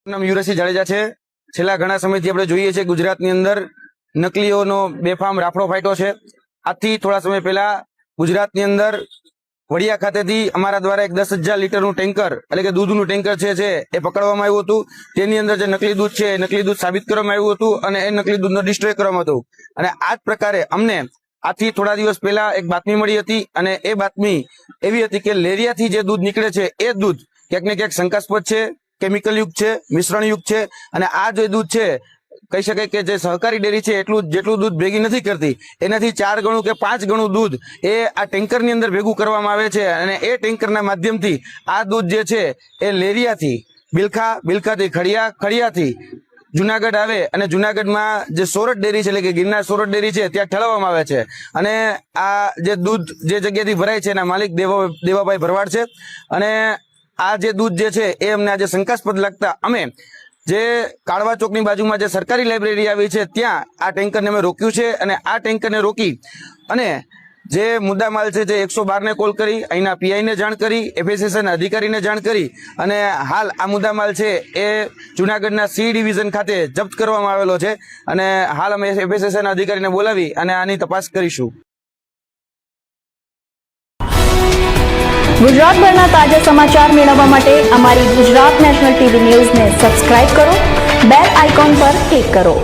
નામ યુવરાજસિંહ જાડેજા છે। છેલ્લા ઘણા સમયથી આપણે જોઈએ છે ગુજરાતની અંદર નકલીઓનો બેફામ રાફડો ફાટ્યો છે। આજથી થોડા સમય પહેલા ગુજરાતની અંદર વડિયા ખાતેથી અમારા દ્વારા એક 10,000 લીટરનું ટેન્કર એટલે કે દૂધનું ટેન્કર છે એ પકડવામાં આવ્યું હતું। તેની અંદર જે નકલી દૂધ છે નકલી દૂધ સાબિત કરવામાં આવ્યું હતું અને એ નકલી દૂધનો ડિસ્ટ્રોય કરવામાં હતું। અને આ જ પ્રકારે અમને આથી થોડા દિવસ પહેલા એક બાતમી મળી હતી અને એ બાતમી એવી હતી કે લેરિયાથી જે દૂધ નીકળે છે એ દૂધ ક્યાંક ને ક્યાંક શંકાસ્પદ છે, કેમિકલ યુક્ત છે, મિશ્રણ યુક્ત છે। અને આ જે દૂધ છે કહી શકાય કે જે સહકારી ડેરી છે જેટલું દૂધ ભેગી નથી કરતી એનાથી 4 ગણું કે 5 ગણું દૂધ એ આ ટેન્કરની અંદર ભેગું કરવામાં આવે છે। અને એ ટેન્કરના માધ્યમથી આ દૂધ જે છે એ લેરિયાથી બિલખાથી ખડિયાથી જુનાગઢ આવે અને જુનાગઢમાં જે સોરઠ ડેરી છે એટલે કે ગિરનાર સોરઠ ડેરી છે ત્યાં ઠલવવામાં આવે છે। અને આ જે દૂધ જે જગ્યાથી ભરાય છે એના માલિક દેવાભાઈ ભરવાડ છે। અને આ જે દૂધ જે છે એ અમને આજે શંકાસ્પદ લાગતા અમે જે કાળવા ચોકની બાજુમાં જે સરકારી લાઇબ્રેરી આવી છે ત્યાં આ ટેન્કરને અમે રોક્યું છે। અને આ ટેન્કરને રોકી અને જે મુદ્દામાલ છે જે 112 ને કોલ કરી અહીંના પીઆઈને જાણ કરી, FSSAI ના અધિકારીને જાણ કરી અને હાલ આ મુદ્દામાલ છે એ જુનાગઢના C ડિવિઝન ખાતે જપ્ત કરવામાં આવેલો છે। અને હાલ અમે FSSAI ના અધિકારીને બોલાવી અને આની તપાસ કરીશું। ગુજરાતભરના તાજા સમાચાર મેળવવા માટે અમારી ગુજરાત નેશનલ ટીવી ન્યૂઝને સબસ્ક્રાઇબ કરો, બેલ આઇકોન પર ક્લિક કરો।